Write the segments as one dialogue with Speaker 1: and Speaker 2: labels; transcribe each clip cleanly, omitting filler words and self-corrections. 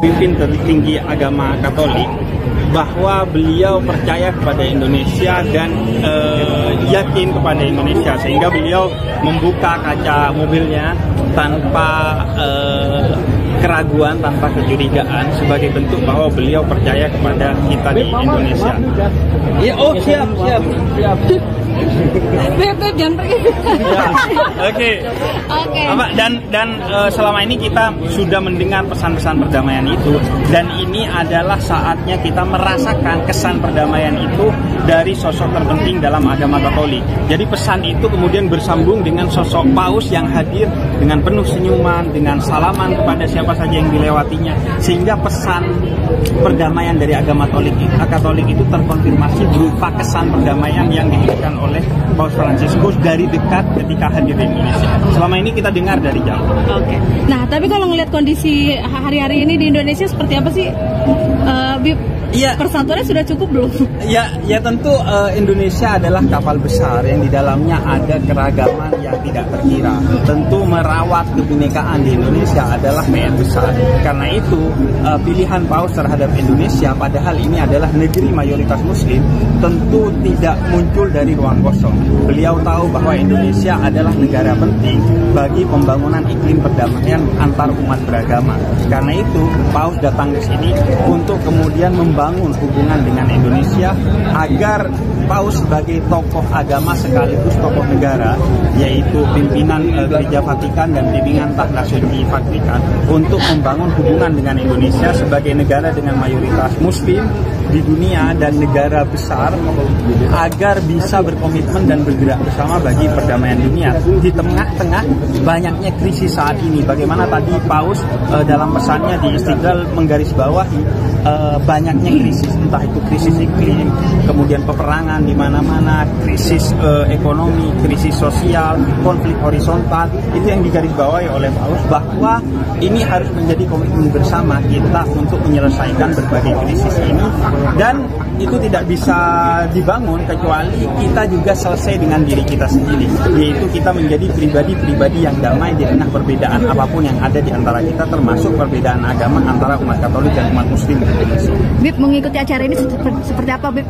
Speaker 1: Pimpin tertinggi agama Katolik, bahwa beliau percaya kepada Indonesia dan yakin kepada Indonesia, sehingga beliau membuka kaca mobilnya tanpa keraguan, tanpa kecurigaan, sebagai bentuk bahwa beliau percaya kepada kita di Indonesia. Ya, oh siap.
Speaker 2: Jangan pergi.
Speaker 1: Oke. Dan selama ini kita sudah mendengar pesan-pesan perdamaian itu, dan ini adalah saatnya kita merasakan kesan perdamaian itu dari sosok terpenting dalam agama Katolik. Jadi pesan itu kemudian bersambung dengan sosok Paus yang hadir dengan penuh senyuman, dengan salaman kepada siapa saja yang dilewatinya, sehingga pesan perdamaian dari agama Katolik itu terkonfirmasi berupa kesan perdamaian yang diberikan oleh Paus Fransiskus dari dekat ketika hadir di Indonesia. Selama ini kita dengar dari jauh.
Speaker 2: Oke. Nah, tapi kalau ngelihat kondisi hari-hari ini di Indonesia seperti apa sih, Bib?
Speaker 1: Iya.
Speaker 2: Persatuannya sudah cukup belum?
Speaker 1: Ya tentu Indonesia adalah kapal besar yang di dalamnya ada keragaman yang tidak terkira. Tentu merawat kebinekaan di Indonesia adalah PR besar. Karena itu pilihan Paus terhadap Indonesia, padahal ini adalah negeri mayoritas Muslim, tentu tidak muncul dari ruang kosong. Beliau tahu bahwa Indonesia adalah negara penting bagi pembangunan iklim perdamaian antar umat beragama. Karena itu Paus datang ke sini untuk kemudian membangun hubungan dengan Indonesia, agar Paus sebagai tokoh agama sekaligus tokoh negara, yaitu pimpinan Gereja Vatikan dan pimpinan Tahta Suci Vatikan, untuk membangun hubungan dengan Indonesia sebagai negara dengan mayoritas Muslim di dunia dan negara besar, agar bisa berkomitmen dan bergerak bersama bagi perdamaian dunia di tengah-tengah banyaknya krisis saat ini. Bagaimana tadi Paus dalam pesannya di Istiqlal menggarisbawahi banyaknya krisis, entah itu krisis iklim, kemudian peperangan di mana-mana, krisis ekonomi, krisis sosial, konflik horizontal, itu yang digarisbawahi oleh Paus, bahwa ini harus menjadi komitmen bersama kita untuk menyelesaikan berbagai krisis ini, dan itu tidak bisa dibangun kecuali kita juga selesai dengan diri kita sendiri, yaitu kita menjadi pribadi-pribadi yang damai di tengah perbedaan apapun yang ada di antara kita, termasuk perbedaan agama antara umat Katolik dan umat Muslim di Indonesia.
Speaker 2: Bib, mengikuti acara ini seperti apa, Bib?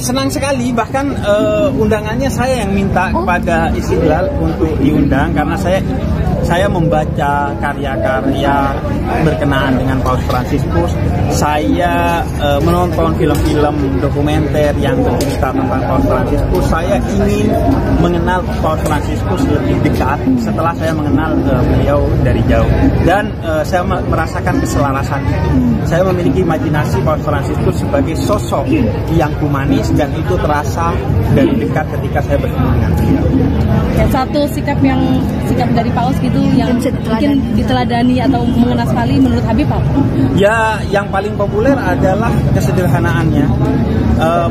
Speaker 1: Senang sekali, bahkan undangannya saya yang minta kepada Istiqlal untuk diundang, karena saya membaca karya-karya berkenaan dengan Paus Fransiskus. Saya menonton film-film dokumenter yang bercerita tentang Paus Fransiskus. Saya ingin mengenal Paus Fransiskus lebih dekat setelah saya mengenal beliau dari jauh. Dan saya merasakan keselarasan itu. Saya memiliki imajinasi Paus Fransiskus sebagai sosok yang humanis, dan itu terasa dari dekat ketika saya bertemu dengan beliau.
Speaker 2: Satu sikap dari Paus gitu yang mungkin diteladani atau mengena sekali menurut Habib apa?
Speaker 1: Ya, yang paling populer adalah kesederhanaannya.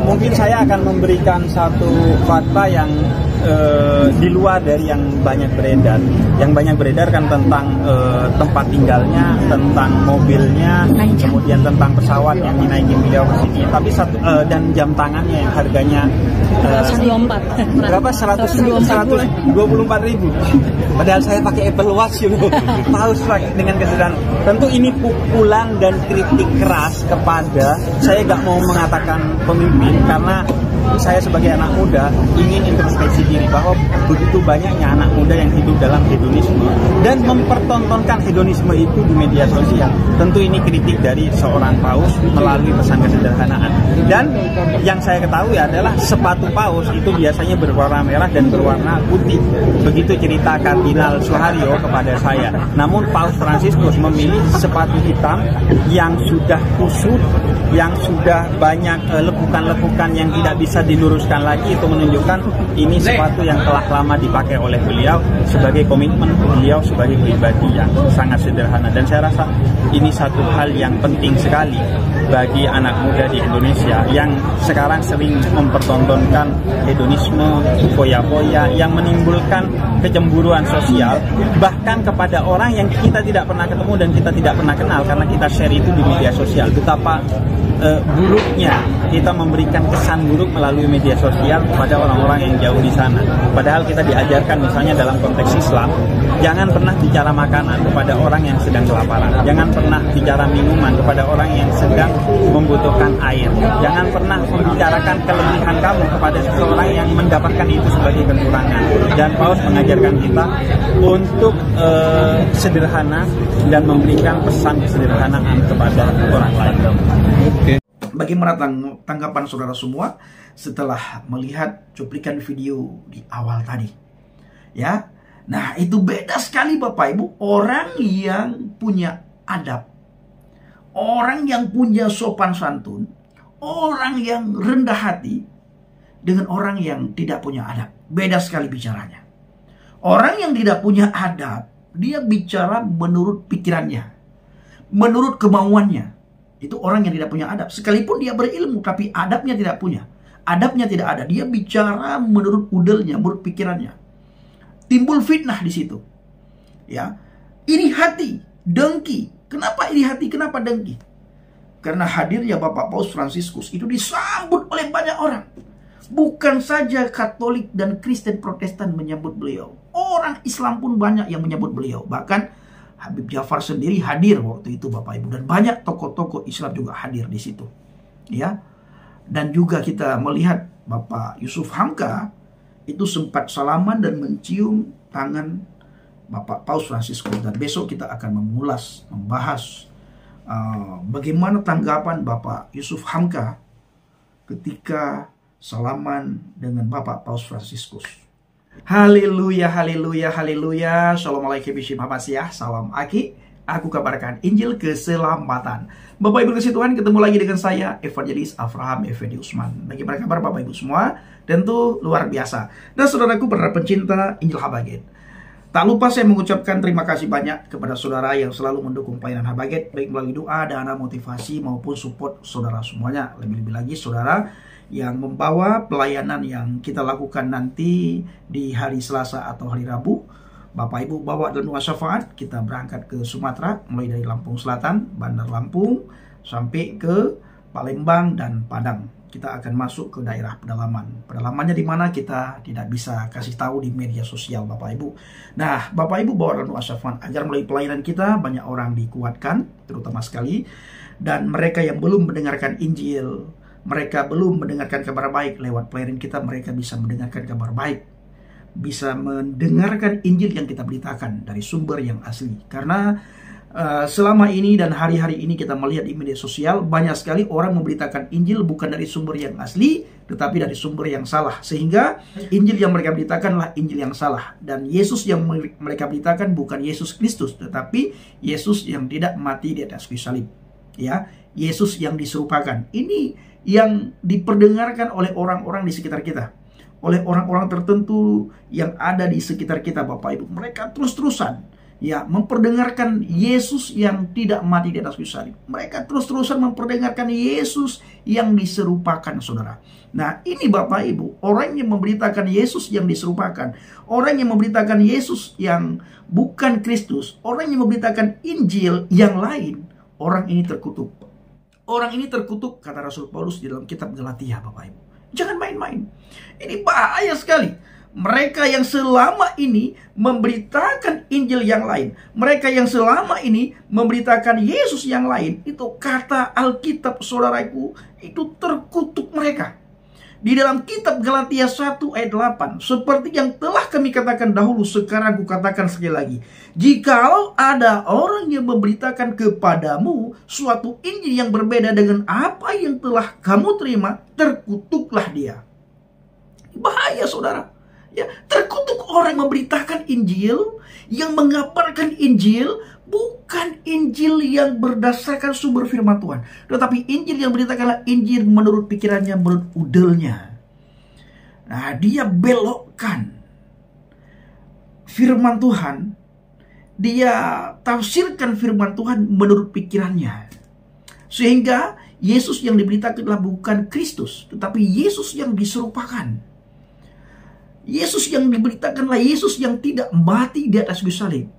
Speaker 1: Mungkin saya akan memberikan satu fakta yang di luar dari yang banyak beredar. Yang banyak beredar kan tentang tempat tinggalnya, tentang mobilnya, kemudian tentang pesawat yang dinaiki beliau ke sini. Tapi dan jam tangannya yang harganya
Speaker 2: 124.
Speaker 1: Berapa? 124.000. Padahal saya pakai Apple Watch itu. Paus dengan kesederhanaan. Tentu ini pukulan dan kritik keras kepada, saya gak mau mengatakan pemimpin, karena saya sebagai anak muda ingin introspeksi diri bahwa begitu banyaknya anak muda yang hidup dalam hedonisme dan mempertontonkan hedonisme itu di media sosial. Tentu ini kritik dari seorang Paus melalui pesan kesederhanaan. Dan yang saya ketahui adalah sepatu Paus itu biasanya berwarna merah dan berwarna putih. Begitu cerita Kardinal Suharyo kepada saya. Namun Paus Fransiskus memilih sepatu hitam yang sudah kusut, yang sudah banyak lekukan-lekukan yang tidak bisa diluruskan lagi. Itu menunjukkan ini sepatu yang telah lama dipakai oleh beliau sebagai komitmen beliau sebagai pribadi yang sangat sederhana. Dan saya rasa ini satu hal yang penting sekali bagi anak muda di Indonesia yang sekarang sering mempertontonkan hedonisme, foya-foya yang menimbulkan kecemburuan sosial, bahkan kepada orang yang kita tidak pernah ketemu dan kita tidak pernah kenal, karena kita share itu di media sosial. Betapa buruknya kita memberikan kesan buruk melalui media sosial kepada orang-orang yang jauh di sana. Padahal kita diajarkan misalnya dalam konteks Islam, jangan pernah bicara makanan kepada orang yang sedang kelaparan. Jangan pernah bicara minuman kepada orang yang sedang membutuhkan air. Jangan pernah membicarakan kelebihan kamu kepada seseorang yang mendapatkan itu sebagai kekurangan. Dan Paus mengajarkan kita untuk sederhana dan memberikan pesan kesederhanaan kepada orang lain.
Speaker 3: Oke. Bagaimana tanggapan saudara semua setelah melihat cuplikan video di awal tadi? Ya, nah itu beda sekali Bapak Ibu. Orang yang punya adab, orang yang punya sopan santun, orang yang rendah hati dengan orang yang tidak punya adab. Beda sekali bicaranya. Orang yang tidak punya adab, dia bicara menurut pikirannya, menurut kemauannya. Itu orang yang tidak punya adab. Sekalipun dia berilmu, tapi adabnya tidak punya. Adabnya tidak ada. Dia bicara menurut udelnya, menurut pikirannya. Timbul fitnah di situ. Ya, iri hati, dengki. Kenapa iri hati? Kenapa dengki? Karena hadirnya Bapak Paus Fransiskus itu disambut oleh banyak orang. Bukan saja Katolik dan Kristen Protestan menyambut beliau. Orang Islam pun banyak yang menyambut beliau. Bahkan Habib Jafar sendiri hadir waktu itu Bapak Ibu. Dan banyak tokoh-tokoh Islam juga hadir di situ. Ya. Dan juga kita melihat Bapak Yusuf Hamka itu sempat salaman dan mencium tangan Bapak Paus Fransiskus. Dan besok kita akan mengulas, membahas bagaimana tanggapan Bapak Yusuf Hamka ketika salaman dengan Bapak Paus Fransiskus. Haleluya, haleluya, haleluya. Assalamualaikum warahmatullahi wabarakatuh. Salam Aki. Aku kabarkan Injil keselamatan. Bapak Ibu kasih Tuhan, ketemu lagi dengan saya Evangelis Avraham Effendi Usman. Bagaimana kabar Bapak Ibu semua? Tentu luar biasa. Dan saudaraku para pencinta Injil Habaget, tak lupa saya mengucapkan terima kasih banyak kepada saudara yang selalu mendukung pelayanan Habaget, baik melalui doa, dana, motivasi maupun support saudara semuanya. Lebih-lebih lagi saudara yang membawa pelayanan yang kita lakukan nanti di hari Selasa atau hari Rabu. Bapak Ibu bawa dalam doa syafaat, kita berangkat ke Sumatera, mulai dari Lampung Selatan, Bandar Lampung, sampai ke Palembang dan Padang. Kita akan masuk ke daerah pedalaman. Pedalamannya di mana kita tidak bisa kasih tahu di media sosial Bapak Ibu. Nah, Bapak Ibu bawa dalam doa syafaat agar melalui pelayanan kita banyak orang dikuatkan, terutama sekali. Dan mereka yang belum mendengarkan Injil, mereka belum mendengarkan kabar baik, lewat pelayanan kita mereka bisa mendengarkan kabar baik, bisa mendengarkan Injil yang kita beritakan dari sumber yang asli. Karena selama ini dan hari-hari ini kita melihat di media sosial banyak sekali orang memberitakan Injil bukan dari sumber yang asli, tetapi dari sumber yang salah. Sehingga Injil yang mereka beritakanlah Injil yang salah. Dan Yesus yang mereka beritakan bukan Yesus Kristus, tetapi Yesus yang tidak mati di atas kayu salib. Ya, Yesus yang diserupakan. Ini yang diperdengarkan oleh orang-orang di sekitar kita, oleh orang-orang tertentu yang ada di sekitar kita Bapak Ibu. Mereka terus-terusan ya memperdengarkan Yesus yang tidak mati di atas kayu salib. Mereka terus-terusan memperdengarkan Yesus yang diserupakan saudara. Nah ini Bapak Ibu, orang yang memberitakan Yesus yang diserupakan, orang yang memberitakan Yesus yang bukan Kristus, orang yang memberitakan Injil yang lain, orang ini terkutuk. Orang ini terkutuk, kata Rasul Paulus di dalam kitab Galatia Bapak Ibu. Jangan main-main. Ini bahaya sekali. Mereka yang selama ini memberitakan Injil yang lain, mereka yang selama ini memberitakan Yesus yang lain, itu kata Alkitab saudaraku, itu terkutuk mereka. Di dalam kitab Galatia 1 ayat 8, seperti yang telah kami katakan dahulu, sekarang ku katakan sekali lagi, jikalau ada orang yang memberitakan kepadamu suatu Injil yang berbeda dengan apa yang telah kamu terima, terkutuklah dia. Bahaya saudara. Ya, terkutuk orang yang memberitakan Injil, yang mengabarkan Injil, bukan Injil yang berdasarkan sumber firman Tuhan, tetapi Injil yang beritakanlah Injil menurut pikirannya, menurut udelnya. Nah, dia belokkan firman Tuhan, dia tafsirkan firman Tuhan menurut pikirannya. Sehingga Yesus yang diberitakan adalah bukan Kristus, tetapi Yesus yang diserupakan. Yesus yang diberitakanlah Yesus yang tidak mati di atas kayu salib.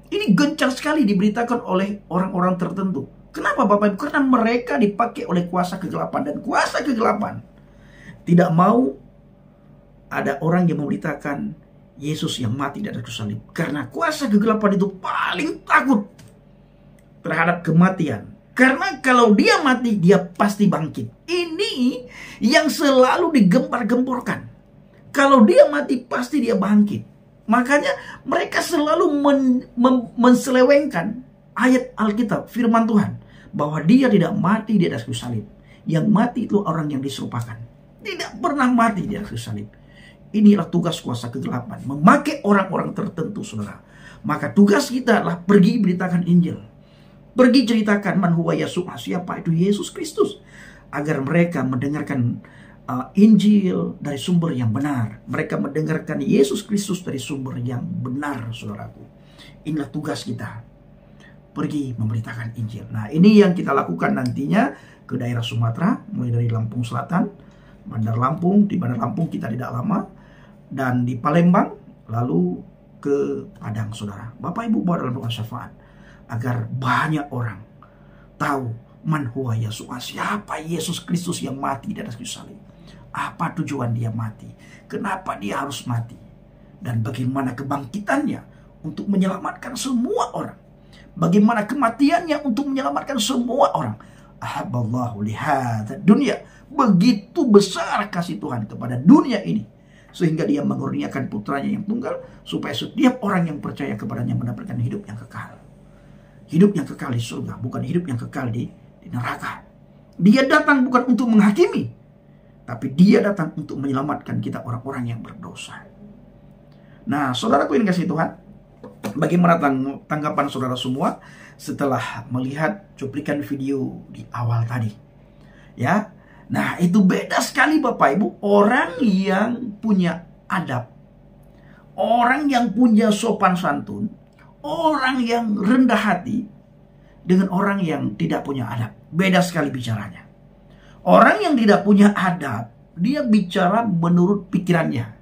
Speaker 3: Ini gencar sekali diberitakan oleh orang-orang tertentu. Kenapa Bapak Ibu? Karena mereka dipakai oleh kuasa kegelapan. Dan kuasa kegelapan tidak mau ada orang yang memberitakan Yesus yang mati di atas kayu salib. Karena kuasa kegelapan itu paling takut terhadap kematian. Karena kalau dia mati, dia pasti bangkit. Ini yang selalu digembar-gemborkan. Kalau dia mati, pasti dia bangkit. Makanya mereka selalu menselewengkan ayat Alkitab, firman Tuhan. Bahwa dia tidak mati di atas kayu salib. Yang mati itu orang yang diserupakan. Tidak pernah mati di atas kayu salib. Inilah tugas kuasa kegelapan. Memakai orang-orang tertentu, saudara. Maka tugas kita adalah pergi beritakan Injil. Pergi ceritakan man huwa Yasu'a, siapa itu Yesus Kristus. Agar mereka mendengarkan Injil dari sumber yang benar. Mereka mendengarkan Yesus Kristus dari sumber yang benar, saudaraku. Inilah tugas kita. Pergi memberitakan Injil. Nah, ini yang kita lakukan nantinya ke daerah Sumatera, mulai dari Lampung Selatan, Bandar Lampung. Di Bandar Lampung kita tidak lama, dan di Palembang, lalu ke Padang, saudara. Bapak Ibu bawa dalam doa syafaat agar banyak orang tahu man huwa Yasu'a, siapa Yesus Kristus yang mati di atas kayu salib. Apa tujuan dia mati? Kenapa dia harus mati? Dan bagaimana kebangkitannya untuk menyelamatkan semua orang? Bagaimana kematiannya untuk menyelamatkan semua orang? Ahabballahu lihadzal dunya. Begitu besar kasih Tuhan kepada dunia ini, sehingga dia mengurniakan putranya yang tunggal, supaya setiap orang yang percaya kepadanya mendapatkan hidup yang kekal. Hidup yang kekal di surga, bukan hidup yang kekal di neraka. Dia datang bukan untuk menghakimi, tapi dia datang untuk menyelamatkan kita orang-orang yang berdosa. Nah, saudaraku yang kasih Tuhan, bagaimana tanggapan saudara semua setelah melihat cuplikan video di awal tadi? Ya, nah itu beda sekali Bapak Ibu. Orang yang punya adab, orang yang punya sopan santun, orang yang rendah hati, dengan orang yang tidak punya adab. Beda sekali bicaranya. Orang yang tidak punya adab, dia bicara menurut pikirannya,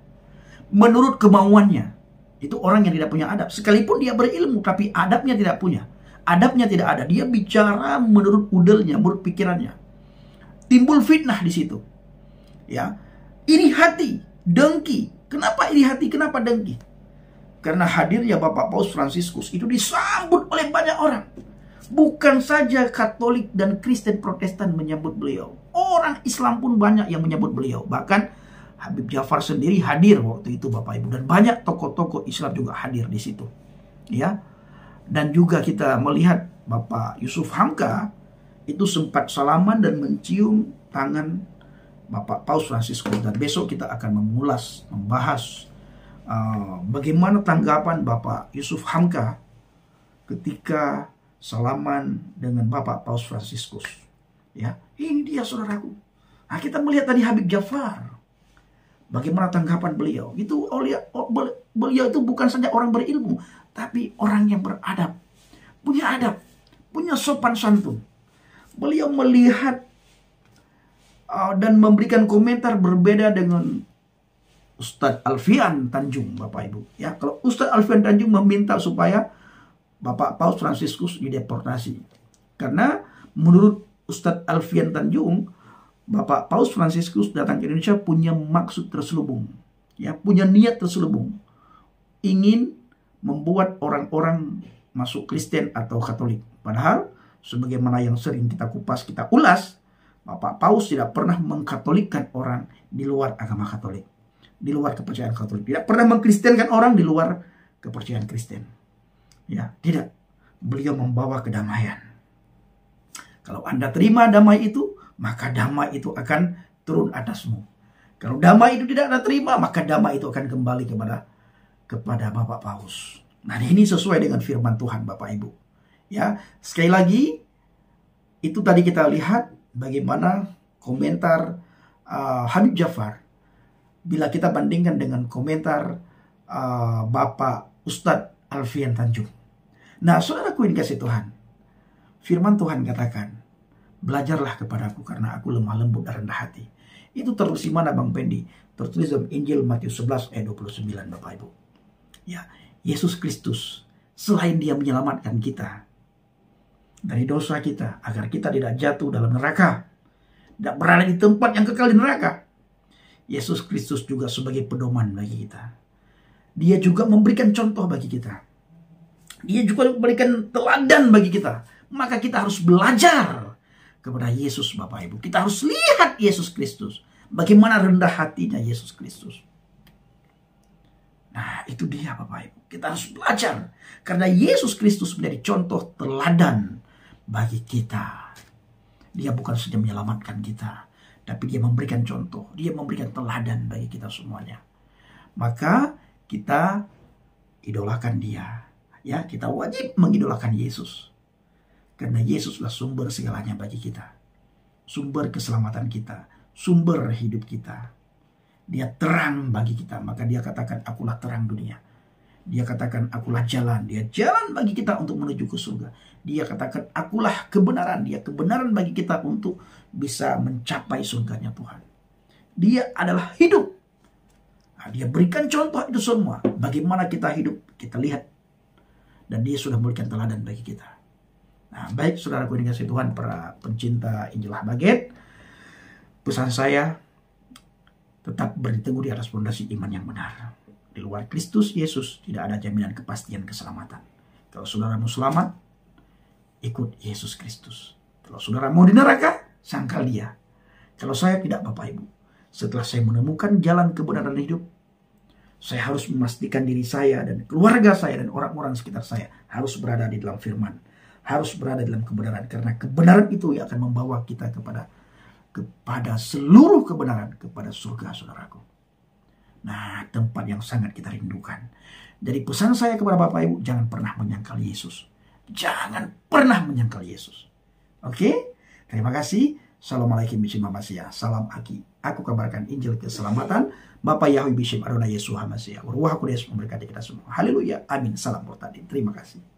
Speaker 3: menurut kemauannya. Itu orang yang tidak punya adab. Sekalipun dia berilmu, tapi adabnya tidak punya. Adabnya tidak ada. Dia bicara menurut udelnya, menurut pikirannya. Timbul fitnah di situ. Ya, iri hati, dengki. Kenapa iri hati? Kenapa dengki? Karena hadirnya Bapak Paus Fransiskus itu disambut oleh banyak orang. Bukan saja Katolik dan Kristen Protestan menyambut beliau. Orang Islam pun banyak yang menyambut beliau. Bahkan Habib Jafar sendiri hadir waktu itu Bapak Ibu. Dan banyak tokoh-tokoh Islam juga hadir di situ. Ya. Dan juga kita melihat Bapak Yusuf Hamka itu sempat salaman dan mencium tangan Bapak Paus Fransiskus. Dan besok kita akan mengulas, membahas bagaimana tanggapan Bapak Yusuf Hamka ketika salaman dengan Bapak Paus Fransiskus. Ya, ini dia saudaraku. Nah, kita melihat tadi Habib Jafar. Bagaimana tanggapan beliau? Itu beliau itu bukan saja orang berilmu, tapi orang yang beradab, punya sopan santun. Beliau melihat dan memberikan komentar berbeda dengan Ustadz Alfian Tanjung, Bapak Ibu. Ya, kalau Ustadz Alfian Tanjung meminta supaya Bapak Paus Fransiskus dideportasi, karena menurut Ustadz Alfian Tanjung, Bapak Paus Fransiskus datang ke Indonesia punya maksud terselubung, ya, punya niat terselubung, ingin membuat orang-orang masuk Kristen atau Katolik. Padahal sebagaimana yang sering kita kupas, kita ulas, Bapak Paus tidak pernah mengkatolikkan orang di luar agama Katolik, di luar kepercayaan Katolik. Tidak pernah mengkristenkan orang di luar kepercayaan Kristen. Ya, tidak. Beliau membawa kedamaian. Kalau Anda terima damai itu, maka damai itu akan turun atasmu. Kalau damai itu tidak Anda terima, maka damai itu akan kembali kepada Bapak Paus. Nah, ini sesuai dengan firman Tuhan, Bapak Ibu. Ya, sekali lagi, itu tadi kita lihat bagaimana komentar Habib Jafar bila kita bandingkan dengan komentar Bapak Ustadz Alfian Tanjung. Nah, saudaraku yang dikasihi Tuhan, firman Tuhan katakan, belajarlah kepadaku karena aku lemah lembut dan rendah hati. Itu tertulis di mana, Bang Pendi? Tertulis dalam Injil Matius 11 ayat 29, Bapak Ibu. Ya, Yesus Kristus selain Dia menyelamatkan kita dari dosa kita, agar kita tidak jatuh dalam neraka, tidak berada di tempat yang kekal di neraka. Yesus Kristus juga sebagai pedoman bagi kita. Dia juga memberikan contoh bagi kita. Dia juga memberikan teladan bagi kita. Maka kita harus belajar kepada Yesus, Bapak Ibu. Kita harus lihat Yesus Kristus. Bagaimana rendah hatinya Yesus Kristus. Nah, itu dia Bapak Ibu. Kita harus belajar. Karena Yesus Kristus menjadi contoh teladan bagi kita. Dia bukan saja menyelamatkan kita, tapi Dia memberikan contoh. Dia memberikan teladan bagi kita semuanya. Maka kita idolakan Dia. Ya, kita wajib mengidolakan Yesus. Karena Yesuslah sumber segalanya bagi kita. Sumber keselamatan kita. Sumber hidup kita. Dia terang bagi kita. Maka Dia katakan, akulah terang dunia. Dia katakan, akulah jalan. Dia jalan bagi kita untuk menuju ke surga. Dia katakan, akulah kebenaran. Dia kebenaran bagi kita untuk bisa mencapai surganya Tuhan. Dia adalah hidup. Nah, Dia berikan contoh itu semua. Bagaimana kita hidup, kita lihat. Dan Dia sudah memberikan teladan bagi kita. Nah, baik saudaraku yang dikasihi Tuhan, para pencinta Injil Habaget. Pesan saya, tetap berteguh di atas fondasi iman yang benar. Di luar Kristus Yesus tidak ada jaminan kepastian keselamatan. Kalau saudara mau selamat, ikut Yesus Kristus. Kalau saudara mau di neraka, sangkal Dia. Kalau saya tidak, Bapak Ibu, setelah saya menemukan jalan kebenaran hidup, saya harus memastikan diri saya dan keluarga saya dan orang-orang sekitar saya harus berada di dalam firman. Harus berada dalam kebenaran. Karena kebenaran itu yang akan membawa kita kepada seluruh kebenaran, kepada surga, saudaraku. Nah, tempat yang sangat kita rindukan. Jadi pesan saya kepada Bapak Ibu, jangan pernah menyangkal Yesus. Jangan pernah menyangkal Yesus. Oke? Terima kasih. Assalamualaikum warahmatullahi wabarakatuh. Salam Aki. Aku kabarkan Injil keselamatan. Bapak Yahweh Bishim Adonai Yesus HaMashiach. Ruach Kudus memberkati kita semua. Haleluya. Amin. Salam bertadi. Terima kasih.